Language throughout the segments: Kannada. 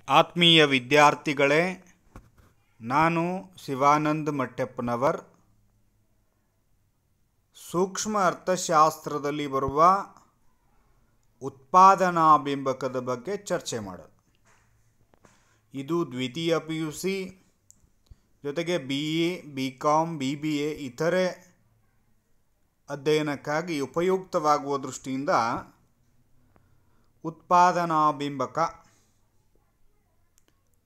ಆತ್ಮೀಯ ವಿದ್ಯಾರ್ಥಿಗಳೇ, ನಾನು ಶಿವಾನಂದ ಮಟ್ಟೆಪ್ಪನವರ್. ಸೂಕ್ಷ್ಮ ಅರ್ಥಶಾಸ್ತ್ರದಲ್ಲಿ ಬರುವ ಉತ್ಪಾದನಾ ಬಿಂಬಕದ ಬಗ್ಗೆ ಚರ್ಚೆ ಮಾಡೋದು. ಇದು ದ್ವಿತೀಯ PUC ಜೊತೆಗೆ BA, BCom, BBA ಇತರೆ ಅಧ್ಯಯನಕ್ಕಾಗಿ ಉಪಯುಕ್ತವಾಗುವ ದೃಷ್ಟಿಯಿಂದ ಉತ್ಪಾದನಾ ಬಿಂಬಕ,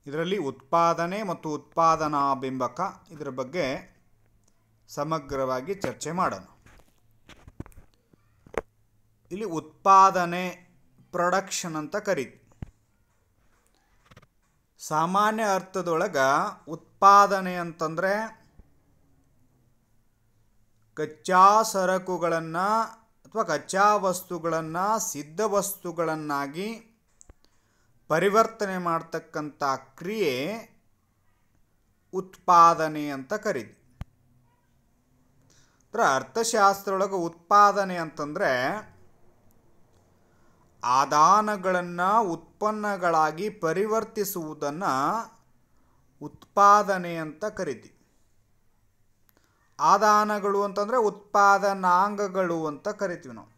ಇದರಲ್ಲಿ ಉತ್ಪಾದನೆ ಮತ್ತು ಉತ್ಪಾದನಾ ಬಿಂಬಕ ಇದರ ಬಗ್ಗೆ ಸಮಗ್ರವಾಗಿ ಚರ್ಚೆ ಮಾಡೋಣ. ಇಲ್ಲಿ ಉತ್ಪಾದನೆ, ಪ್ರೊಡಕ್ಷನ್ ಅಂತ ಕರೀತೀವಿ. ಸಾಮಾನ್ಯ ಅರ್ಥದೊಳಗೆ ಉತ್ಪಾದನೆ ಅಂತಂದರೆ ಕಚ್ಚಾ ಸರಕುಗಳನ್ನು ಅಥವಾ ಕಚ್ಚಾ ವಸ್ತುಗಳನ್ನು ಸಿದ್ಧ ವಸ್ತುಗಳನ್ನಾಗಿ ಪರಿವರ್ತನೆ ಮಾಡ್ತಕ್ಕಂಥ ಕ್ರಿಯೆ ಉತ್ಪಾದನೆ ಅಂತ ಕರೀತೀವಿ. ಅಂದರೆ ಅರ್ಥಶಾಸ್ತ್ರದೊಳಗೆ ಉತ್ಪಾದನೆ ಅಂತಂದರೆ ಆದಾನಗಳನ್ನು ಉತ್ಪನ್ನಗಳಾಗಿ ಪರಿವರ್ತಿಸುವುದನ್ನು ಉತ್ಪಾದನೆ ಅಂತ ಕರಿತೀವಿ. ಆದಾನಗಳು ಅಂತಂದರೆ ಉತ್ಪಾದನಾಂಗಗಳು ಅಂತ ಕರಿತೀವಿ ನಾವು.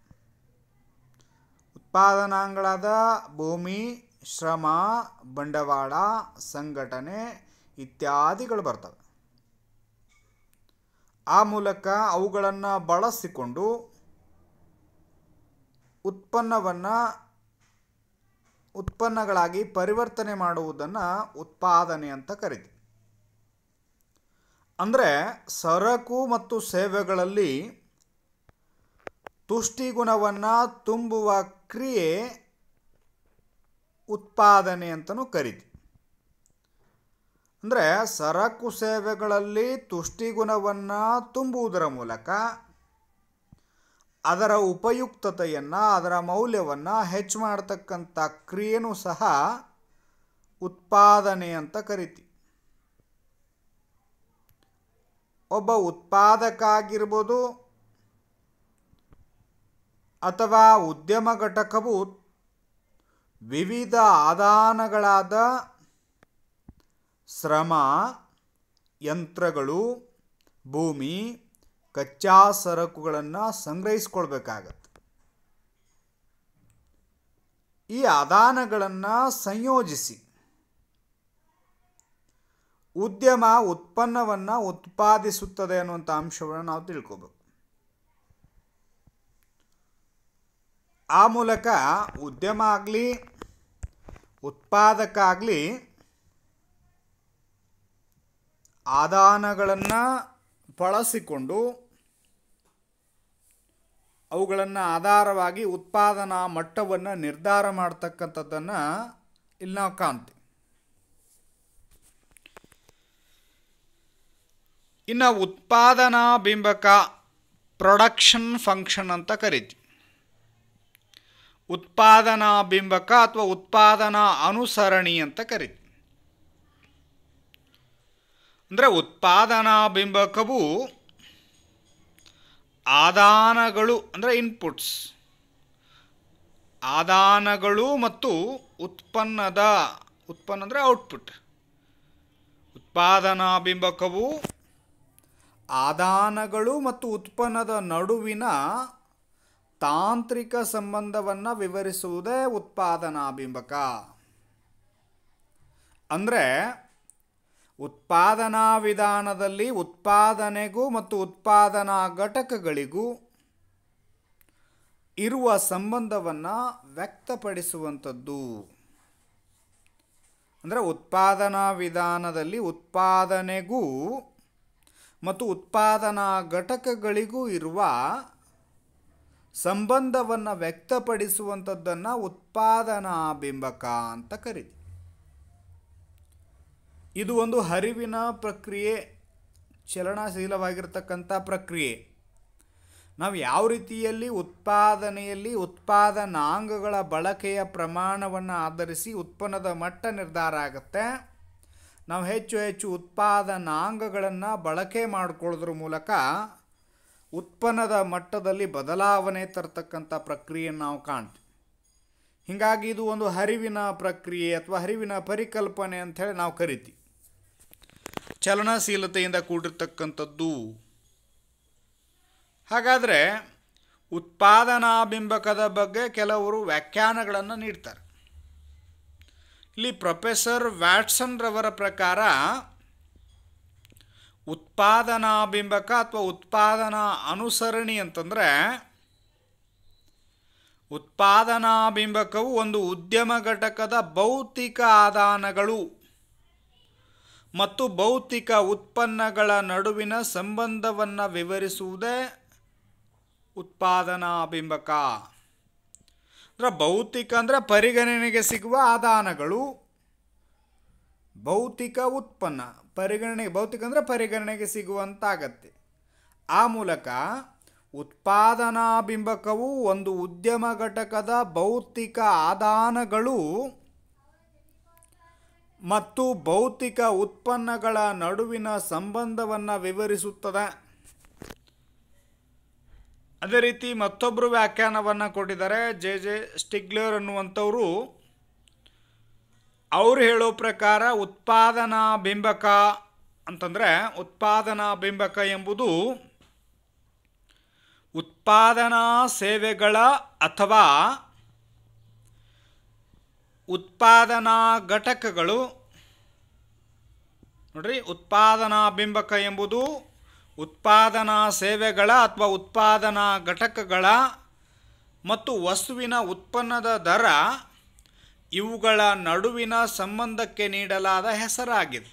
ಉತ್ಪಾದನಾಂಗಗಳಾದ ಭೂಮಿ, ಶ್ರಮ, ಬಂಡವಾಳ, ಸಂಘಟನೆ ಇತ್ಯಾದಿಗಳು ಬರ್ತವೆ. ಆ ಮೂಲಕ ಅವುಗಳನ್ನು ಬಳಸಿಕೊಂಡು ಉತ್ಪನ್ನಗಳಾಗಿ ಪರಿವರ್ತನೆ ಮಾಡುವುದನ್ನು ಉತ್ಪಾದನೆ ಅಂತ ಕರಿತೀವಿ. ಅಂದರೆ ಸರಕು ಮತ್ತು ಸೇವೆಗಳಲ್ಲಿ ತುಷ್ಟಿಗುಣವನ್ನು ತುಂಬುವ ಕ್ರಿಯೆ ಉತ್ಪಾದನೆ ಅಂತಲೂ ಕರಿತೀವಿ. ಅಂದರೆ ಸರಕು ಸೇವೆಗಳಲ್ಲಿ ತುಷ್ಟಿಗುಣವನ್ನು ತುಂಬುವುದರ ಮೂಲಕ ಅದರ ಉಪಯುಕ್ತತೆಯನ್ನು, ಅದರ ಮೌಲ್ಯವನ್ನು ಹೆಚ್ಚು ಮಾಡತಕ್ಕಂಥ ಕ್ರಿಯೆನೂ ಸಹ ಉತ್ಪಾದನೆ ಅಂತ ಕರಿತೀವಿ. ಒಬ್ಬ ಉತ್ಪಾದಕ ಆಗಿರ್ಬೋದು ಅಥವಾ ಉದ್ಯಮ ಘಟಕವು ವಿವಿಧ ಆದಾನಗಳಾದ ಶ್ರಮ, ಯಂತ್ರಗಳು, ಭೂಮಿ, ಕಚ್ಚಾ ಸರಕುಗಳನ್ನು ಸಂಗ್ರಹಿಸ್ಕೊಳ್ಬೇಕಾಗತ್ತೆ. ಈ ಆದಾನಗಳನ್ನು ಸಂಯೋಜಿಸಿ ಉದ್ಯಮ ಉತ್ಪನ್ನವನ್ನು ಉತ್ಪಾದಿಸುತ್ತದೆ ಅನ್ನುವಂಥ ಅಂಶವನ್ನು ನಾವು ತಿಳ್ಕೋಬೇಕು. ಆ ಮೂಲಕ ಉದ್ಯಮ ಆಗಲಿ ಉತ್ಪಾದಕ ಆಗಲಿ ಆದಾನಗಳನ್ನು ಬಳಸಿಕೊಂಡು ಅವುಗಳನ್ನು ಆಧಾರವಾಗಿ ಉತ್ಪಾದನಾ ಮಟ್ಟವನ್ನು ನಿರ್ಧಾರ ಮಾಡ್ತಕ್ಕಂಥದ್ದನ್ನು ಇಲ್ಲಿ ನಾವು ಕಾಣ್ತೀವಿ. ಇನ್ನು ಉತ್ಪಾದನಾ ಬಿಂಬಕ ಪ್ರೊಡಕ್ಷನ್ ಫಂಕ್ಷನ್ ಅಂತ ಕರಿತೀವಿ. ಉತ್ಪಾದನಾ ಬಿಂಬಕ ಅಥವಾ ಉತ್ಪಾದನಾ ಅನುಸರಣಿ ಅಂತ ಕರಿತೀವಿ. ಅಂದರೆ ಉತ್ಪಾದನಾ ಬಿಂಬಕವು ಆದಾನಗಳು ಅಂದರೆ ಇನ್ಪುಟ್ಸ್, ಆದಾನಗಳು ಮತ್ತು ಉತ್ಪನ್ನ ಅಂದರೆ ಔಟ್ಪುಟ್. ಉತ್ಪಾದನಾ ಬಿಂಬಕವು ಆದಾನಗಳು ಮತ್ತು ಉತ್ಪನ್ನದ ನಡುವಿನ ತಾಂತ್ರಿಕ ಸಂಬಂಧವನ್ನು ವಿವರಿಸುವುದೇ ಉತ್ಪಾದನಾ ಬಿಂಬಕ. ಅಂದರೆ ಉತ್ಪಾದನಾ ವಿಧಾನದಲ್ಲಿ ಉತ್ಪಾದನೆಗೂ ಮತ್ತು ಉತ್ಪಾದನಾ ಘಟಕಗಳಿಗೂ ಇರುವ ಸಂಬಂಧವನ್ನು ವ್ಯಕ್ತಪಡಿಸುವಂಥದ್ದು. ಅಂದರೆ ಉತ್ಪಾದನಾ ವಿಧಾನದಲ್ಲಿ ಉತ್ಪಾದನೆಗೂ ಮತ್ತು ಉತ್ಪಾದನಾ ಘಟಕಗಳಿಗೂ ಇರುವ ಸಂಬಂಧವನ್ನು ವ್ಯಕ್ತಪಡಿಸುವಂಥದ್ದನ್ನು ಉತ್ಪಾದನಾ ಬಿಂಬಕ ಅಂತ ಕರೀತೀವಿ. ಇದು ಒಂದು ಹರಿವಿನ ಪ್ರಕ್ರಿಯೆ, ಚಲನಶೀಲವಾಗಿರ್ತಕ್ಕಂಥ ಪ್ರಕ್ರಿಯೆ. ನಾವು ಯಾವ ರೀತಿಯಲ್ಲಿ ಉತ್ಪಾದನೆಯಲ್ಲಿ ಉತ್ಪಾದನಾಂಗಗಳ ಬಳಕೆಯ ಪ್ರಮಾಣವನ್ನು ಆಧರಿಸಿ ಉತ್ಪನ್ನದ ಮಟ್ಟ ನಿರ್ಧಾರ ಆಗುತ್ತೆ. ನಾವು ಹೆಚ್ಚು ಹೆಚ್ಚು ಉತ್ಪಾದನಾಂಗಗಳನ್ನು ಬಳಕೆ ಮಾಡಿಕೊಳ್ಳೋದ್ರ ಮೂಲಕ ಉತ್ಪನ್ನದ ಮಟ್ಟದಲ್ಲಿ ಬದಲಾವಣೆ ತರ್ತಕ್ಕಂಥ ಪ್ರಕ್ರಿಯೆಯನ್ನು ನಾವು ಕಾಣ್ತೀವಿ. ಹೀಗಾಗಿ ಇದು ಒಂದು ಹರಿವಿನ ಪ್ರಕ್ರಿಯೆ ಅಥವಾ ಹರಿವಿನ ಪರಿಕಲ್ಪನೆ ಅಂಥೇಳಿ ನಾವು ಕರಿತೀವಿ. ಚಲನಶೀಲತೆಯಿಂದ ಕೂಡಿರ್ತಕ್ಕಂಥದ್ದು. ಹಾಗಾದರೆ ಉತ್ಪಾದನಾ ಬಿಂಬಕದ ಬಗ್ಗೆ ಕೆಲವರು ವ್ಯಾಖ್ಯಾನಗಳನ್ನು ನೀಡ್ತಾರೆ. ಇಲ್ಲಿ ಪ್ರೊಫೆಸರ್ ವ್ಯಾಟ್ಸನ್ ರವರ ಪ್ರಕಾರ ಉತ್ಪಾದನಾ ಬಿಂಬಕ ಅಥವಾ ಉತ್ಪಾದನಾ ಅನುಸರಣಿ ಅಂತಂದರೆ, ಉತ್ಪಾದನಾ ಬಿಂಬಕವು ಒಂದು ಉದ್ಯಮ ಘಟಕದ ಭೌತಿಕ ಆದಾನಗಳು ಮತ್ತು ಭೌತಿಕ ಉತ್ಪನ್ನಗಳ ನಡುವಿನ ಸಂಬಂಧವನ್ನು ವಿವರಿಸುವುದೇ ಉತ್ಪಾದನಾ ಬಿಂಬಕ. ಅಂದರೆ ಭೌತಿಕ ಅಂದರೆ ಪರಿಗಣನೆಗೆ ಸಿಗುವ ಆದಾನಗಳು, ಭೌತಿಕ ಉತ್ಪನ್ನ ಭೌತಿಕ ಅಂದರೆ ಪರಿಗಣನೆಗೆ ಸಿಗುವಂತಾಗತ್ತೆ. ಆ ಮೂಲಕ ಉತ್ಪಾದನಾ ಬಿಂಬಕವು ಒಂದು ಉದ್ಯಮ ಘಟಕದ ಭೌತಿಕ ಆದಾನಗಳು ಮತ್ತು ಭೌತಿಕ ಉತ್ಪನ್ನಗಳ ನಡುವಿನ ಸಂಬಂಧವನ್ನು ವಿವರಿಸುತ್ತದೆ. ಅದೇ ರೀತಿ ಮತ್ತೊಬ್ಬರು ವ್ಯಾಖ್ಯಾನವನ್ನು ಕೊಟ್ಟಿದ್ದಾರೆ, ಜೆ ಸ್ಟಿಗ್ಲರ್ ಅನ್ನುವಂಥವರು. ಅವರು ಹೇಳೋ ಪ್ರಕಾರ ಉತ್ಪಾದನಾ ಬಿಂಬಕ ಅಂತಂದರೆ, ಉತ್ಪಾದನಾ ಬಿಂಬಕ ಎಂಬುದು ಉತ್ಪಾದನಾ ಸೇವೆಗಳ ಅಥವಾ ಉತ್ಪಾದನಾ ಘಟಕಗಳು. ನೋಡ್ರಿ, ಉತ್ಪಾದನಾ ಬಿಂಬಕ ಎಂಬುದು ಉತ್ಪಾದನಾ ಸೇವೆಗಳ ಅಥವಾ ಉತ್ಪಾದನಾ ಘಟಕಗಳ ಮತ್ತು ವಸ್ತುವಿನ ಉತ್ಪನ್ನದ ದರ ಇವುಗಳ ನಡುವಿನ ಸಂಬಂಧಕ್ಕೆ ನೀಡಲಾದ ಹೆಸರಾಗಿದೆ.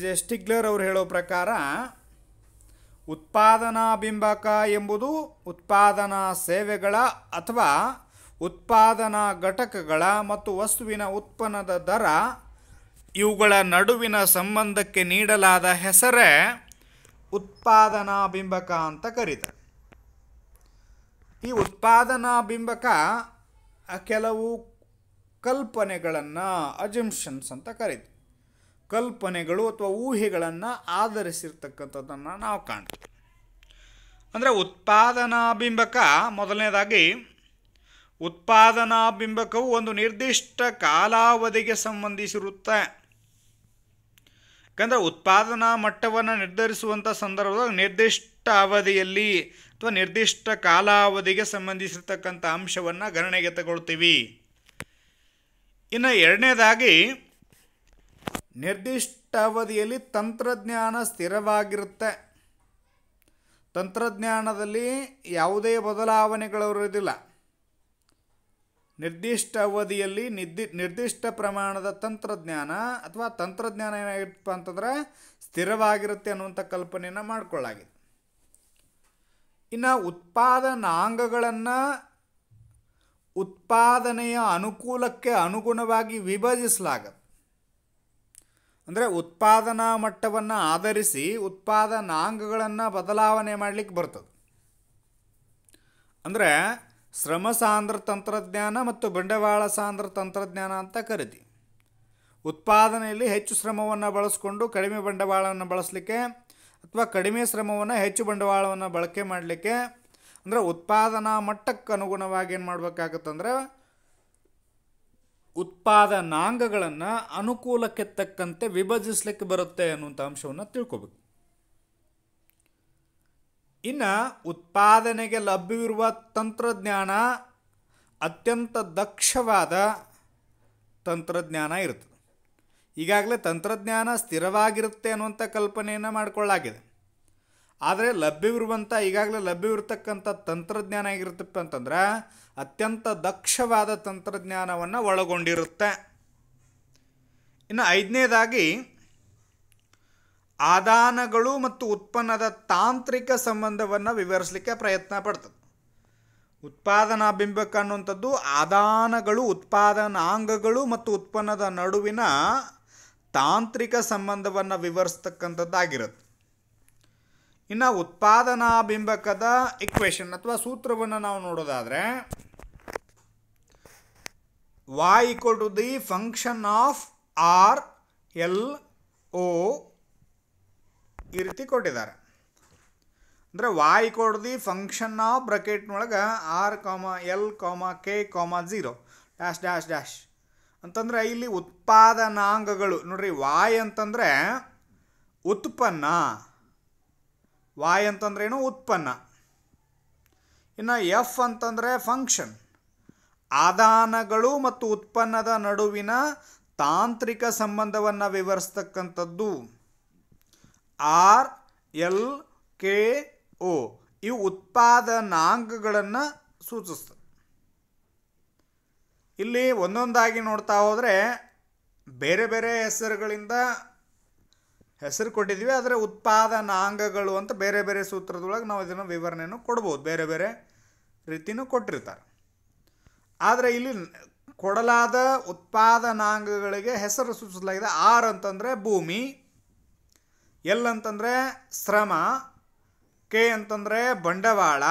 ಜೆ ಸ್ಟಿಗ್ಲರ್ ಅವರು ಹೇಳೋ ಪ್ರಕಾರ ಉತ್ಪಾದನಾ ಬಿಂಬಕ ಎಂಬುದು ಉತ್ಪಾದನಾ ಸೇವೆಗಳ ಅಥವಾ ಉತ್ಪಾದನಾ ಘಟಕಗಳ ಮತ್ತು ವಸ್ತುವಿನ ಉತ್ಪನ್ನದ ದರ ಇವುಗಳ ನಡುವಿನ ಸಂಬಂಧಕ್ಕೆ ನೀಡಲಾದ ಹೆಸರೇ ಉತ್ಪಾದನಾ ಬಿಂಬಕ ಅಂತ ಕರೀತಾರೆ. ಈ ಉತ್ಪಾದನಾ ಬಿಂಬಕ ಕೆಲವು ಕಲ್ಪನೆಗಳನ್ನು ಅಜಂಪ್ಷನ್ಸ್ ಅಂತ ಕರೀತೀವಿ. ಕಲ್ಪನೆಗಳು ಅಥವಾ ಊಹೆಗಳನ್ನು ಆಧರಿಸಿರ್ತಕ್ಕಂಥದ್ದನ್ನು ನಾವು ಕಾಣ್ತೀವಿ. ಅಂದರೆ ಉತ್ಪಾದನಾ ಬಿಂಬಕ, ಮೊದಲನೇದಾಗಿ ಉತ್ಪಾದನಾ ಬಿಂಬಕವು ಒಂದು ನಿರ್ದಿಷ್ಟ ಕಾಲಾವಧಿಗೆ ಸಂಬಂಧಿಸಿರುತ್ತೆ. ಯಾಕಂದರೆ ಉತ್ಪಾದನಾ ಮಟ್ಟವನ್ನು ನಿರ್ಧರಿಸುವಂಥ ಸಂದರ್ಭದಾಗ ನಿರ್ದಿಷ್ಟ ಅವಧಿಯಲ್ಲಿ ಅಥವಾ ನಿರ್ದಿಷ್ಟ ಕಾಲಾವಧಿಗೆ ಸಂಬಂಧಿಸಿರ್ತಕ್ಕಂಥ ಅಂಶವನ್ನು ಗಣನೆಗೆ ತಗೊಳ್ತೀವಿ. ಇನ್ನು ಎರಡನೇದಾಗಿ, ನಿರ್ದಿಷ್ಟ ಅವಧಿಯಲ್ಲಿ ತಂತ್ರಜ್ಞಾನ ಸ್ಥಿರವಾಗಿರುತ್ತೆ. ತಂತ್ರಜ್ಞಾನದಲ್ಲಿ ಯಾವುದೇ ಬದಲಾವಣೆಗಳಿರೋದಿಲ್ಲ. ನಿರ್ದಿಷ್ಟ ಅವಧಿಯಲ್ಲಿ ನಿರ್ದಿಷ್ಟ ಪ್ರಮಾಣದ ತಂತ್ರಜ್ಞಾನ ಅಥವಾ ತಂತ್ರಜ್ಞಾನ ಏನಾಗಿತ್ತಪ್ಪ ಅಂತಂದರೆ ಸ್ಥಿರವಾಗಿರುತ್ತೆ ಅನ್ನುವಂಥ ಕಲ್ಪನೆಯನ್ನು ಮಾಡಿಕೊಳ್ಳಾಗಿದೆ. ಇನ್ನು ಉತ್ಪಾದನಾಂಗಗಳನ್ನು ಉತ್ಪಾದನೆಯ ಅನುಕೂಲಕ್ಕೆ ಅನುಗುಣವಾಗಿ ವಿಭಜಿಸಲಾಗುತ್ತೆ. ಅಂದರೆ ಉತ್ಪಾದನಾ ಮಟ್ಟವನ್ನು ಆಧರಿಸಿ ಉತ್ಪಾದನಾಂಗಗಳನ್ನು ಬದಲಾವಣೆ ಮಾಡಲಿಕ್ಕೆ ಬರ್ತದೆ. ಅಂದರೆ ಶ್ರಮ ಸಾಂದ್ರ ತಂತ್ರಜ್ಞಾನ ಮತ್ತು ಬಂಡವಾಳ ಸಾಂದ್ರ ತಂತ್ರಜ್ಞಾನ ಅಂತ ಕರಿತೀವಿ. ಉತ್ಪಾದನೆಯಲ್ಲಿ ಹೆಚ್ಚು ಶ್ರಮವನ್ನು ಬಳಸಿಕೊಂಡು ಕಡಿಮೆ ಬಂಡವಾಳವನ್ನು ಬಳಸಲಿಕ್ಕೆ ಅಥವಾ ಕಡಿಮೆ ಶ್ರಮವನ್ನು ಹೆಚ್ಚು ಬಂಡವಾಳವನ್ನು ಬಳಕೆ ಮಾಡಲಿಕ್ಕೆ, ಅಂದರೆ ಉತ್ಪಾದನಾ ಮಟ್ಟಕ್ಕೆ ಅನುಗುಣವಾಗಿ ಏನು ಮಾಡಬೇಕಾಗತ್ತಂದ್ರೆ ಉತ್ಪಾದನಾಂಗಗಳನ್ನು ಅನುಕೂಲಕ್ಕೆ ತಕ್ಕಂತೆ ವಿಭಜಿಸಲಿಕ್ಕೆ ಬರುತ್ತೆ ಅನ್ನುವಂಥ ಅಂಶವನ್ನು ತಿಳ್ಕೊಬೇಕು. ಇನ್ನು ಉತ್ಪಾದನೆಗೆ ಲಭ್ಯವಿರುವ ತಂತ್ರಜ್ಞಾನ ಅತ್ಯಂತ ದಕ್ಷವಾದ ತಂತ್ರಜ್ಞಾನ ಇರ್ತದೆ. ಈಗಾಗಲೇ ತಂತ್ರಜ್ಞಾನ ಸ್ಥಿರವಾಗಿರುತ್ತೆ ಅನ್ನುವಂಥ ಕಲ್ಪನೆಯನ್ನು ಮಾಡಿಕೊಳ್ಳಾಗಿದೆ. ಆದರೆ ಈಗಾಗಲೇ ಲಭ್ಯವಿರತಕ್ಕಂಥ ತಂತ್ರಜ್ಞಾನ ಆಗಿರುತ್ತಪ್ಪ ಅಂತಂದ್ರೆ ಅತ್ಯಂತ ದಕ್ಷವಾದ ತಂತ್ರಜ್ಞಾನವನ್ನು ಒಳಗೊಂಡಿರುತ್ತೆ. ಇನ್ನು ಐದನೇದಾಗಿ, ಆದಾನಗಳು ಮತ್ತು ಉತ್ಪನ್ನದ ತಾಂತ್ರಿಕ ಸಂಬಂಧವನ್ನು ವಿವರಿಸಲಿಕ್ಕೆ ಪ್ರಯತ್ನ ಪಡ್ತದೆ. ಉತ್ಪಾದನಾ ಬಿಂಬಕ ಅನ್ನುವಂಥದ್ದು ಆದಾನಗಳು, ಉತ್ಪಾದನಾಂಗಗಳು ಮತ್ತು ಉತ್ಪನ್ನದ ನಡುವಿನ ತಾಂತ್ರಿಕ ಸಂಬಂಧವನ್ನು ವಿವರಿಸ್ತಕ್ಕಂಥದ್ದಾಗಿರುತ್ತೆ. ಇನ್ನು ಉತ್ಪಾದನಾ ಬಿಂಬಕದ ಇಕ್ವೇಷನ್ ಅಥವಾ ಸೂತ್ರವನ್ನು ನಾವು ನೋಡೋದಾದರೆ, y = the function of r l o ಈ ರೀತಿ ಕೊಟ್ಟಿದ್ದಾರೆ. ಅಂದರೆ y = ದಿ ಫಂಕ್ಷನ್ ಆಫ್ ಬ್ರಕೆಟ್ನೊಳಗೆ R, L, K, 0 dash dash dash ಅಂತಂದರೆ ಇಲ್ಲಿ ಉತ್ಪಾದನಾಂಗಗಳು ನೋಡ್ರಿ. y ಅಂತಂದರೆ ಉತ್ಪನ್ನ, y ಅಂತಂದ್ರೇನು ಉತ್ಪನ್ನ. ಇನ್ನು f ಅಂತಂದರೆ ಫಂಕ್ಷನ್, ಆದಾನಗಳು ಮತ್ತು ಉತ್ಪನ್ನದ ನಡುವಿನ ತಾಂತ್ರಿಕ ಸಂಬಂಧವನ್ನು ವಿವರಿಸ್ತಕ್ಕಂಥದ್ದು. R, L, K, O ಇವು ಉತ್ಪಾದನಾಂಗಗಳನ್ನು ಸೂಚಿಸ್ತದೆ. ಇಲ್ಲಿ ಒಂದೊಂದಾಗಿ ನೋಡ್ತಾ ಹೋದರೆ ಬೇರೆ ಬೇರೆ ಹೆಸರುಗಳಿಂದ ಹೆಸರು ಕೊಟ್ಟಿದ್ವಿ. ಆದರೆ ಉತ್ಪಾದನಾಂಗಗಳು ಅಂತ ಬೇರೆ ಬೇರೆ ಸೂತ್ರದೊಳಗೆ ನಾವು ಇದನ್ನು ವಿವರಣೆಯನ್ನು ಕೊಡ್ಬೋದು, ಬೇರೆ ಬೇರೆ ರೀತಿಯೂ ಕೊಟ್ಟಿರ್ತಾರೆ. ಆದರೆ ಇಲ್ಲಿ ಕೊಡಲಾದ ಉತ್ಪಾದನಾಂಗಗಳಿಗೆ ಹೆಸರು ಸೂಚಿಸಲಾಗಿದೆ. R ಅಂತಂದರೆ ಭೂಮಿ, L ಅಂತಂದರೆ ಶ್ರಮ, K ಅಂತಂದರೆ ಬಂಡವಾಳ,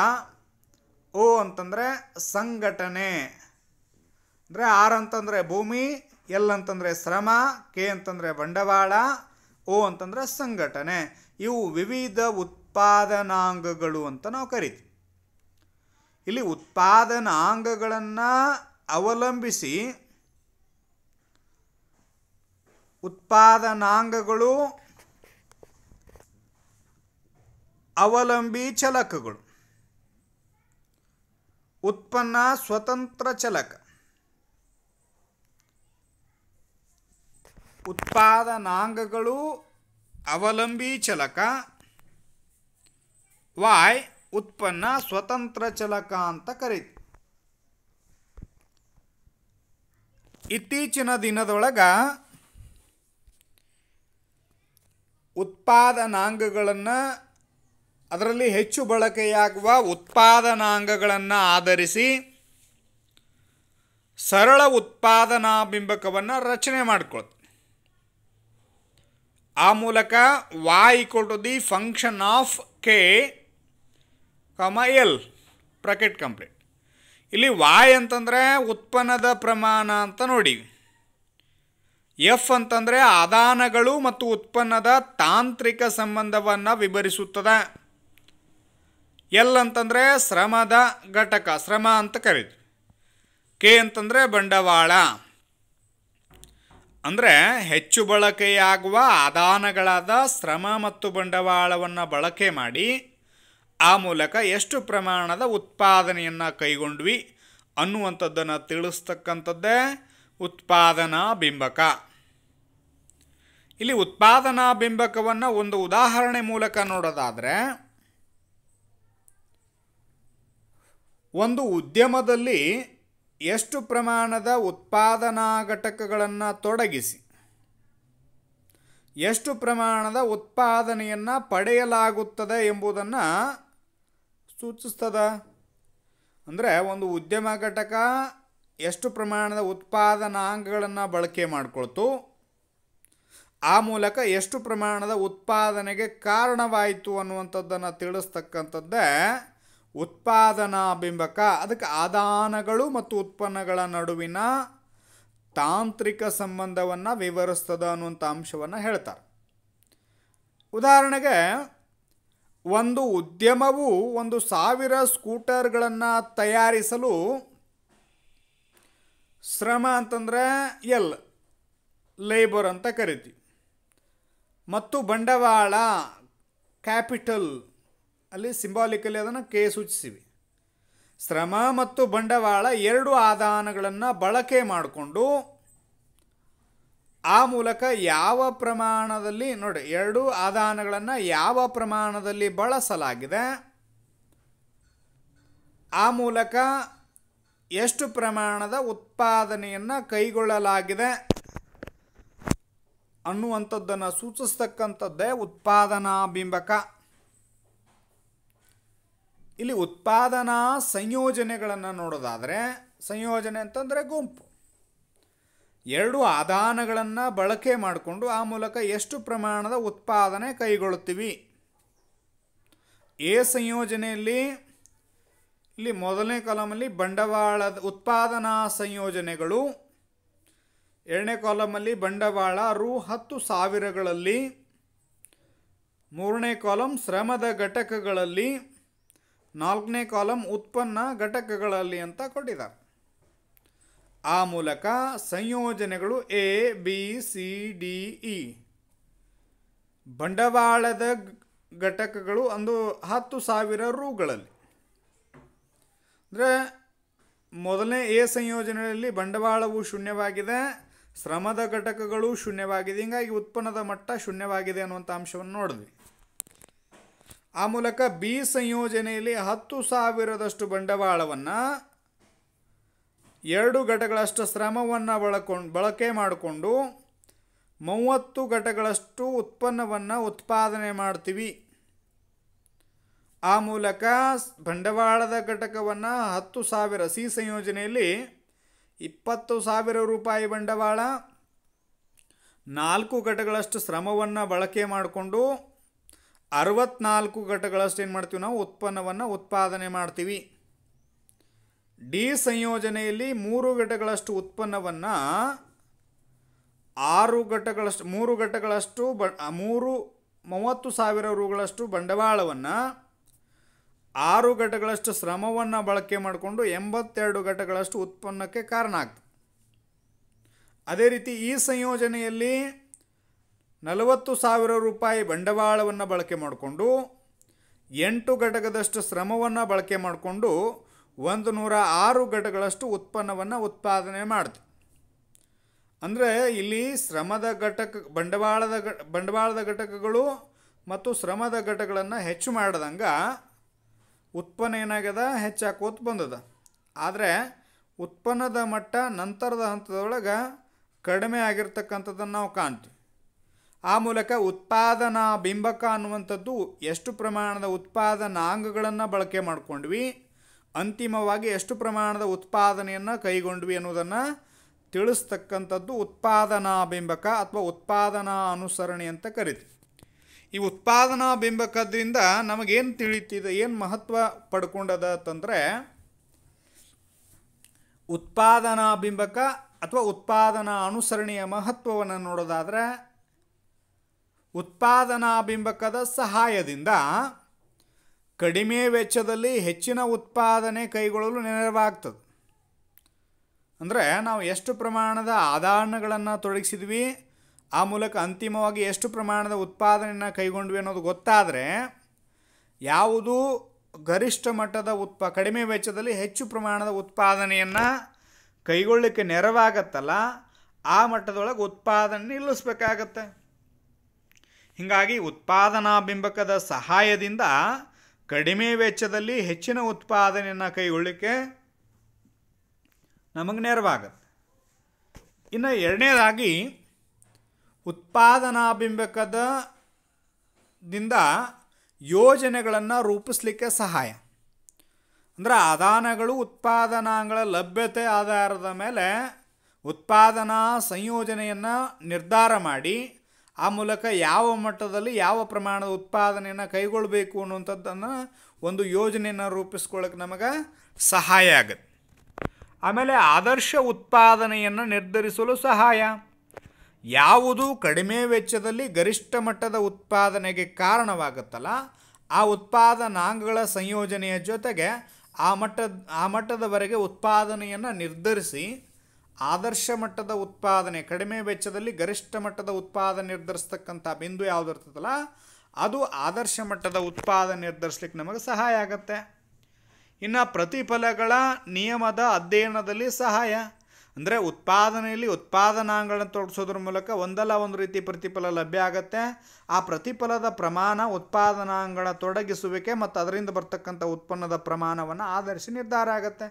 O ಅಂತಂದರೆ ಸಂಘಟನೆ. ಅಂದರೆ R ಅಂತಂದರೆ ಭೂಮಿ, L ಅಂತಂದರೆ ಶ್ರಮ, K ಅಂತಂದರೆ ಬಂಡವಾಳ, O ಅಂತಂದರೆ ಸಂಘಟನೆ. ಇವು ವಿವಿಧ ಉತ್ಪಾದನಾಂಗಗಳು ಅಂತ ನಾವು ಕರಿತೀವಿ. ಇಲ್ಲಿ ಉತ್ಪಾದನಾಂಗಗಳನ್ನು ಅವಲಂಬಿಸಿ ಉತ್ಪಾದನಾಂಗಗಳು ಅವಲಂಬಿ ಚಲಕಗಳು. ಉತ್ಪನ್ನ ಸ್ವತಂತ್ರ ಚಲಕ. ಉತ್ಪಾದನಾಂಗಗಳು ಅವಲಂಬಿ ಚಲಕ, y ಉತ್ಪನ್ನ ಸ್ವತಂತ್ರ ಚಲಕ ಅಂತ ಕರೀತೀವಿ. ಇತ್ತೀಚಿನ ದಿನದೊಳಗೆ ಉತ್ಪಾದನಾಂಗಗಳನ್ನು, ಅದರಲ್ಲಿ ಹೆಚ್ಚು ಬಳಕೆಯಾಗುವ ಉತ್ಪಾದನಾಂಗಗಳನ್ನು ಆಧರಿಸಿ ಸರಳ ಉತ್ಪಾದನಾ ಬಿಂಬಕವನ್ನು ರಚನೆ ಮಾಡಿಕೊಳ್ತೀವಿ. ಆ ಮೂಲಕ y = the function of K, L bracket complete. ಇಲ್ಲಿ y ಅಂತಂದರೆ ಉತ್ಪನ್ನದ ಪ್ರಮಾಣ ಅಂತ ನೋಡಿ. F ಅಂತಂದರೆ ಆದಾನಗಳು ಮತ್ತು ಉತ್ಪನ್ನದ ತಾಂತ್ರಿಕ ಸಂಬಂಧವನ್ನು ವಿವರಿಸುತ್ತದೆ. L ಅಂತಂದರೆ ಶ್ರಮದ ಘಟಕ, ಶ್ರಮ ಅಂತ ಕರೀತೀವಿ. K ಅಂತಂದರೆ ಬಂಡವಾಳ. ಅಂದರೆ ಹೆಚ್ಚು ಬಳಕೆಯಾಗುವ ಆದಾನಗಳಾದ ಶ್ರಮ ಮತ್ತು ಬಂಡವಾಳವನ್ನು ಬಳಕೆ ಮಾಡಿ ಆ ಮೂಲಕ ಎಷ್ಟು ಪ್ರಮಾಣದ ಉತ್ಪಾದನೆಯನ್ನು ಕೈಗೊಂಡ್ವಿ ಅನ್ನುವಂಥದ್ದನ್ನು ತಿಳಿಸ್ತಕ್ಕಂಥದ್ದೇ ಉತ್ಪಾದನಾ ಬಿಂಬಕ. ಇಲ್ಲಿ ಉತ್ಪಾದನಾ ಬಿಂಬಕವನ್ನು ಒಂದು ಉದಾಹರಣೆ ಮೂಲಕ ನೋಡೋದಾದರೆ, ಒಂದು ಉದ್ಯಮದಲ್ಲಿ ಎಷ್ಟು ಪ್ರಮಾಣದ ಉತ್ಪಾದನಾ ಘಟಕಗಳನ್ನು ತೊಡಗಿಸಿ ಎಷ್ಟು ಪ್ರಮಾಣದ ಉತ್ಪಾದನೆಯನ್ನು ಪಡೆಯಲಾಗುತ್ತದೆ ಎಂಬುದನ್ನು ಸೂಚಿಸ್ತದೆ. ಅಂದರೆ ಒಂದು ಉದ್ಯಮ ಘಟಕ ಎಷ್ಟು ಪ್ರಮಾಣದ ಉತ್ಪಾದನಾಂಗಗಳನ್ನು ಬಳಕೆ ಮಾಡಿಕೊಳ್ತು, ಆ ಮೂಲಕ ಎಷ್ಟು ಪ್ರಮಾಣದ ಉತ್ಪಾದನೆಗೆ ಕಾರಣವಾಯಿತು ಅನ್ನುವಂಥದ್ದನ್ನು ತಿಳಿಸ್ತಕ್ಕಂಥದ್ದೇ ಉತ್ಪಾದನಾ ಬಿಂಬಕ. ಅದಕ್ಕೆ ಆದಾನಗಳು ಮತ್ತು ಉತ್ಪನ್ನಗಳ ನಡುವಿನ ತಾಂತ್ರಿಕ ಸಂಬಂಧವನ್ನು ವಿವರಿಸ್ತದೆ ಅನ್ನುವಂಥ ಅಂಶವನ್ನು ಹೇಳ್ತಾರೆ. ಉದಾಹರಣೆಗೆ, ಒಂದು ಉದ್ಯಮವು 1,000 ಸ್ಕೂಟರ್ಗಳನ್ನು ತಯಾರಿಸಲು ಶ್ರಮ ಅಂತಂದರೆ L, ಲೇಬರ್ ಅಂತ ಕರಿತೀವಿ, ಮತ್ತು ಬಂಡವಾಳ ಕ್ಯಾಪಿಟಲ್, ಅಲ್ಲಿ ಸಿಂಬಾಲಿಕಲಿ ಅದನ್ನು K ಸೂಚಿಸಿವಿ. ಶ್ರಮ ಮತ್ತು ಬಂಡವಾಳ ಎರಡು ಆದಾನಗಳನ್ನು ಬಳಕೆ ಮಾಡಿಕೊಂಡು ಆ ಮೂಲಕ ಯಾವ ಪ್ರಮಾಣದಲ್ಲಿ ನೋಡಿ, ಎರಡು ಆದಾನಗಳನ್ನು ಯಾವ ಪ್ರಮಾಣದಲ್ಲಿ ಬಳಸಲಾಗಿದೆ, ಆ ಮೂಲಕ ಎಷ್ಟು ಪ್ರಮಾಣದ ಉತ್ಪಾದನೆಯನ್ನು ಕೈಗೊಳ್ಳಲಾಗಿದೆ ಅನ್ನುವಂಥದ್ದನ್ನು ಸೂಚಿಸ್ತಕ್ಕಂಥದ್ದೇ ಉತ್ಪಾದನಾ ಬಿಂಬಕ. ಇಲ್ಲಿ ಉತ್ಪಾದನಾ ಸಂಯೋಜನೆಗಳನ್ನು ನೋಡೋದಾದರೆ, ಸಂಯೋಜನೆ ಅಂತಂದರೆ ಗುಂಪು, ಎರಡು ಆದಾನಗಳನ್ನು ಬಳಕೆ ಮಾಡಿಕೊಂಡು ಆ ಮೂಲಕ ಎಷ್ಟು ಪ್ರಮಾಣದ ಉತ್ಪಾದನೆ ಕೈಗೊಳ್ಳುತ್ತೀವಿ. ಎ ಸಂಯೋಜನೆಯಲ್ಲಿ ಇಲ್ಲಿ ಮೊದಲನೇ ಕಾಲಮಲ್ಲಿ ಬಂಡವಾಳದ ಉತ್ಪಾದನಾ ಸಂಯೋಜನೆಗಳು, ಎರಡನೇ ಕಾಲಮಲ್ಲಿ ಬಂಡವಾಳ ರೂ 10,000ಗಳಲ್ಲಿ ಮೂರನೇ ಕಾಲಮ್ ಶ್ರಮದ ಘಟಕಗಳಲ್ಲಿ, ನಾಲ್ಕನೇ ಕಾಲಮ್ ಉತ್ಪನ್ನ ಘಟಕಗಳಲ್ಲಿ ಅಂತ ಕೊಟ್ಟಿದ್ದಾರೆ. ಆ ಮೂಲಕ ಸಂಯೋಜನೆಗಳು A B C D E. ಬಂಡವಾಳದ ಘಟಕಗಳು ಒಂದು 10,000 ರುಗಳಲ್ಲಿ. ಅಂದರೆ ಮೊದಲನೇ ಎ ಸಂಯೋಜನೆಯಲ್ಲಿ ಬಂಡವಾಳವು ಶೂನ್ಯವಾಗಿದೆ, ಶ್ರಮದ ಘಟಕಗಳು ಶೂನ್ಯವಾಗಿದೆ, ಹೀಗಾಗಿ ಉತ್ಪನ್ನದ ಮಟ್ಟ ಶೂನ್ಯವಾಗಿದೆ ಅನ್ನುವಂಥ ಅಂಶವನ್ನು ನೋಡಿದ್ವಿ. ಆ ಮೂಲಕ ಬಿ ಸಂಯೋಜನೆಯಲ್ಲಿ 10,000ದಷ್ಟು ಬಂಡವಾಳವನ್ನು 2 ಘಟಕಗಳಷ್ಟು ಶ್ರಮವನ್ನು ಬಳಕೆ ಮಾಡಿಕೊಂಡು 30 ಘಟಕಗಳಷ್ಟು ಉತ್ಪನ್ನವನ್ನು ಉತ್ಪಾದನೆ ಮಾಡ್ತೀವಿ. ಆ ಮೂಲಕ ಬಂಡವಾಳದ ಘಟಕವನ್ನು 10,000 ಸಿ ಸಂಯೋಜನೆಯಲ್ಲಿ 20,000 ರೂಪಾಯಿ ಬಂಡವಾಳ, 4 ಘಟಕಗಳಷ್ಟು ಶ್ರಮವನ್ನು ಬಳಕೆ ಮಾಡಿಕೊಂಡು 64 ಘಟಕಗಳಷ್ಟು ಏನು ಮಾಡ್ತೀವಿ ನಾವು ಉತ್ಪನ್ನವನ್ನು ಉತ್ಪಾದನೆ ಮಾಡ್ತೀವಿ. ಡಿ ಸಂಯೋಜನೆಯಲ್ಲಿ 3 ಘಟಕಗಳಷ್ಟು ಉತ್ಪನ್ನವನ್ನು 3 ಘಟಕಗಳಷ್ಟು 30,000 ರುಗಳಷ್ಟು ಬಂಡವಾಳವನ್ನು 6 ಘಟಕಗಳಷ್ಟು ಶ್ರಮವನ್ನು ಬಳಕೆ ಮಾಡಿಕೊಂಡು 82 ಘಟಕಗಳಷ್ಟು ಉತ್ಪನ್ನಕ್ಕೆ ಕಾರಣ ಆಗ್ತದೆ. ಅದೇ ರೀತಿ ಈ ಸಂಯೋಜನೆಯಲ್ಲಿ 40,000 ರೂಪಾಯಿ ಬಂಡವಾಳವನ್ನು ಬಳಕೆ ಮಾಡಿಕೊಂಡು 8 ಘಟಕದಷ್ಟು ಶ್ರಮವನ್ನು ಬಳಕೆ ಮಾಡಿಕೊಂಡು 106 ಘಟಕಗಳಷ್ಟು ಉತ್ಪನ್ನವನ್ನು ಉತ್ಪಾದನೆ ಮಾಡ್ತೀವಿ. ಅಂದರೆ ಇಲ್ಲಿ ಶ್ರಮದ ಘಟಕ ಬಂಡವಾಳದ ಘಟಕಗಳು ಮತ್ತು ಶ್ರಮದ ಘಟಕಗಳನ್ನು ಹೆಚ್ಚು ಮಾಡ್ದಂಗೆ ಉತ್ಪನ್ನ ಏನಾಗ್ಯದ ಹೆಚ್ಚಾಕೋತ ಬಂದದ. ಆದರೆ ಉತ್ಪನ್ನದ ಮಟ್ಟ ನಂತರದ ಹಂತದೊಳಗೆ ಕಡಿಮೆ ಆಗಿರ್ತಕ್ಕಂಥದ್ದನ್ನು ನಾವು ಕಾಣ್ತೀವಿ. ಆ ಮೂಲಕ ಉತ್ಪಾದನಾ ಬಿಂಬಕ ಅನ್ನುವಂಥದ್ದು ಎಷ್ಟು ಪ್ರಮಾಣದ ಉತ್ಪಾದನಾಂಗಗಳನ್ನು ಬಳಕೆ ಮಾಡ್ಕೊಂಡ್ವಿ, ಅಂತಿಮವಾಗಿ ಎಷ್ಟು ಪ್ರಮಾಣದ ಉತ್ಪಾದನೆಯನ್ನು ಕೈಗೊಂಡ್ವಿ ಅನ್ನೋದನ್ನು ತಿಳಿಸ್ತಕ್ಕಂಥದ್ದು ಉತ್ಪಾದನಾ ಬಿಂಬಕ ಅಥವಾ ಉತ್ಪಾದನಾ ಅನುಸರಣೆ ಅಂತ ಕರಿತೀವಿ. ಈ ಉತ್ಪಾದನಾ ಬಿಂಬಕದಿಂದ ನಮಗೇನು ತಿಳಿತಿದೆ, ಏನು ಮಹತ್ವ ಪಡ್ಕೊಂಡದ ಅಂತಂದರೆ, ಉತ್ಪಾದನಾ ಬಿಂಬಕ ಅಥವಾ ಉತ್ಪಾದನಾ ಅನುಸರಣೆಯ ಮಹತ್ವವನ್ನು ನೋಡೋದಾದರೆ, ಉತ್ಪಾದನಾ ಬಿಂಬಕದ ಸಹಾಯದಿಂದ ಕಡಿಮೆ ವೆಚ್ಚದಲ್ಲಿ ಹೆಚ್ಚಿನ ಉತ್ಪಾದನೆ ಕೈಗೊಳ್ಳಲು ನೆರವಾಗ್ತದೆ. ಅಂದರೆ ನಾವು ಎಷ್ಟು ಪ್ರಮಾಣದ ಆದಾನಗಳನ್ನು ತೊಡಗಿಸಿದ್ವಿ, ಆ ಮೂಲಕ ಅಂತಿಮವಾಗಿ ಎಷ್ಟು ಪ್ರಮಾಣದ ಉತ್ಪಾದನೆಯನ್ನು ಕೈಗೊಂಡ್ವಿ ಅನ್ನೋದು ಗೊತ್ತಾದರೆ ಯಾವುದು ಗರಿಷ್ಠ ಮಟ್ಟದ ಕಡಿಮೆ ವೆಚ್ಚದಲ್ಲಿ ಹೆಚ್ಚು ಪ್ರಮಾಣದ ಉತ್ಪಾದನೆಯನ್ನು ಕೈಗೊಳ್ಳಲಿಕ್ಕೆ ನೆರವಾಗತ್ತಲ್ಲ, ಆ ಮಟ್ಟದೊಳಗೆ ಉತ್ಪಾದನೆ ನಿಲ್ಲಿಸಬೇಕಾಗತ್ತೆ. ಹೀಗಾಗಿ ಉತ್ಪಾದನಾ ಬಿಂಬಕದ ಸಹಾಯದಿಂದ ಕಡಿಮೆ ವೆಚ್ಚದಲ್ಲಿ ಹೆಚ್ಚಿನ ಉತ್ಪಾದನೆಯನ್ನು ಕೈಗೊಳ್ಳಲಿಕ್ಕೆ ನಮಗೆ ನೆರವಾಗುತ್ತೆ. ಇನ್ನು ಎರಡನೇದಾಗಿ ಉತ್ಪಾದನಾ ಬಿಂಬಕದಿಂದ ಯೋಜನೆಗಳನ್ನು ರೂಪಿಸಲಿಕ್ಕೆ ಸಹಾಯ. ಅಂದರೆ ಆದಾನಗಳು ಉತ್ಪಾದನಾಂಗಗಳ ಲಭ್ಯತೆ ಆಧಾರದ ಮೇಲೆ ಉತ್ಪಾದನಾ ಸಂಯೋಜನೆಯನ್ನು ನಿರ್ಧಾರ ಮಾಡಿ ಆ ಮೂಲಕ ಯಾವ ಮಟ್ಟದಲ್ಲಿ ಯಾವ ಪ್ರಮಾಣದ ಉತ್ಪಾದನೆಯನ್ನು ಕೈಗೊಳ್ಳಬೇಕು ಅನ್ನುವಂಥದ್ದನ್ನು ಒಂದು ಯೋಜನೆಯನ್ನು ರೂಪಿಸ್ಕೊಳ್ಳೋಕೆ ನಮಗೆ ಸಹಾಯ ಆಗುತ್ತೆ. ಆಮೇಲೆ ಆದರ್ಶ ಉತ್ಪಾದನೆಯನ್ನು ನಿರ್ಧರಿಸಲು ಸಹಾಯ. ಯಾವುದು ಕಡಿಮೆ ವೆಚ್ಚದಲ್ಲಿ ಗರಿಷ್ಠ ಮಟ್ಟದ ಉತ್ಪಾದನೆಗೆ ಕಾರಣವಾಗುತ್ತಲ್ಲ, ಆ ಉತ್ಪಾದನಾಂಗಗಳ ಸಂಯೋಜನೆಯ ಜೊತೆಗೆ ಆ ಮಟ್ಟದವರೆಗೆ ಉತ್ಪಾದನೆಯನ್ನು ನಿರ್ಧರಿಸಿ ಆದರ್ಶ ಮಟ್ಟದ ಉತ್ಪಾದನೆ, ಕಡಿಮೆ ವೆಚ್ಚದಲ್ಲಿ ಗರಿಷ್ಠ ಮಟ್ಟದ ಉತ್ಪಾದನೆ ನಿರ್ಧರಿಸ್ತಕ್ಕಂಥ ಬಿಂದು ಯಾವುದು ಇರ್ತದಲ್ಲ, ಅದು ಆದರ್ಶ ಮಟ್ಟದ ಉತ್ಪಾದನೆ ನಿರ್ಧರಿಸ್ಲಿಕ್ಕೆ ನಮಗೆ ಸಹಾಯ ಆಗುತ್ತೆ. ಇನ್ನು ಪ್ರತಿಫಲಗಳ ನಿಯಮದ ಅಧ್ಯಯನದಲ್ಲಿ ಸಹಾಯ. ಅಂದರೆ ಉತ್ಪಾದನೆಯಲ್ಲಿ ಉತ್ಪಾದನಾಂಗಗಳನ್ನು ತೊಡಗಿಸೋದ್ರ ಮೂಲಕ ಒಂದಲ್ಲ ಒಂದು ರೀತಿ ಪ್ರತಿಫಲ ಲಭ್ಯ ಆಗುತ್ತೆ. ಆ ಪ್ರತಿಫಲದ ಪ್ರಮಾಣ ಉತ್ಪಾದನಾಂಗಗಳ ತೊಡಗಿಸುವಿಕೆ ಮತ್ತು ಅದರಿಂದ ಬರ್ತಕ್ಕಂಥ ಉತ್ಪನ್ನದ ಪ್ರಮಾಣವನ್ನು ಆಧರಿಸಿ ನಿರ್ಧಾರ ಆಗುತ್ತೆ.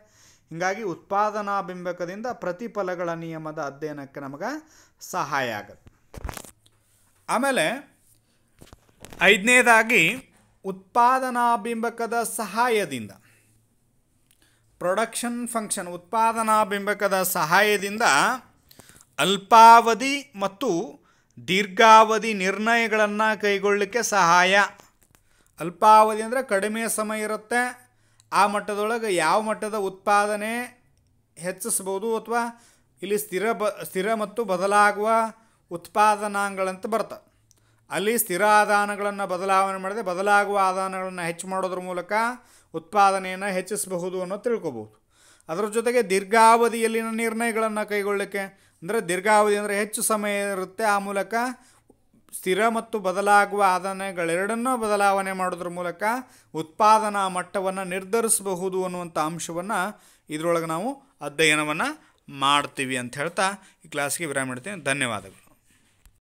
ಹೀಗಾಗಿ ಉತ್ಪಾದನಾ ಬಿಂಬಕದಿಂದ ಪ್ರತಿಫಲಗಳ ನಿಯಮದ ಅಧ್ಯಯನಕ್ಕೆ ನಮಗೆ ಸಹಾಯ ಆಗುತ್ತೆ. ಆಮೇಲೆ ಐದನೇದಾಗಿ ಉತ್ಪಾದನಾ ಬಿಂಬಕದ ಸಹಾಯದಿಂದ ಪ್ರೊಡಕ್ಷನ್ ಫಂಕ್ಷನ್, ಉತ್ಪಾದನಾ ಬಿಂಬಕದ ಸಹಾಯದಿಂದ ಅಲ್ಪಾವಧಿ ಮತ್ತು ದೀರ್ಘಾವಧಿ ನಿರ್ಣಯಗಳನ್ನು ಕೈಗೊಳ್ಳಲಿಕ್ಕೆ ಸಹಾಯ. ಅಲ್ಪಾವಧಿ ಅಂದರೆ ಕಡಿಮೆ ಸಮಯ ಇರುತ್ತೆ, ಆ ಮಟ್ಟದೊಳಗೆ ಯಾವ ಮಟ್ಟದ ಉತ್ಪಾದನೆ ಹೆಚ್ಚಿಸ್ಬೋದು ಅಥವಾ ಇಲ್ಲಿ ಸ್ಥಿರ ಮತ್ತು ಬದಲಾಗುವ ಉತ್ಪಾದನಾಂಗಗಳಂತ ಬರ್ತವೆ. ಅಲ್ಲಿ ಸ್ಥಿರ ಆದಾನಗಳನ್ನು ಬದಲಾವಣೆ ಮಾಡದೆ ಬದಲಾಗುವ ಆದಾನಗಳನ್ನು ಹೆಚ್ಚು ಮಾಡೋದ್ರ ಮೂಲಕ ಉತ್ಪಾದನೆಯನ್ನು ಹೆಚ್ಚಿಸಬಹುದು ಅನ್ನೋ ತಿಳ್ಕೊಬೋದು. ಅದರ ಜೊತೆಗೆ ದೀರ್ಘಾವಧಿಯಲ್ಲಿನ ನಿರ್ಣಯಗಳನ್ನು ಕೈಗೊಳ್ಳಲಿಕ್ಕೆ, ಅಂದರೆ ದೀರ್ಘಾವಧಿ ಅಂದರೆ ಹೆಚ್ಚು ಸಮಯ ಇರುತ್ತೆ, ಆ ಮೂಲಕ ಸ್ಥಿರ ಮತ್ತು ಬದಲಾಗುವ ಆದಾಯಗಳೆರಡನ್ನೂ ಬದಲಾವಣೆ ಮಾಡೋದ್ರ ಮೂಲಕ ಉತ್ಪಾದನಾ ಮಟ್ಟವನ್ನು ನಿರ್ಧರಿಸಬಹುದು ಅನ್ನುವಂಥ ಅಂಶವನ್ನು ಇದರೊಳಗೆ ನಾವು ಅಧ್ಯಯನವನ್ನು ಮಾಡ್ತೀವಿ ಅಂತ ಹೇಳ್ತಾ ಈ ಕ್ಲಾಸ್ಗೆ ವಿರಾಮ ಇಡ್ತೀನಿ. ಧನ್ಯವಾದಗಳು.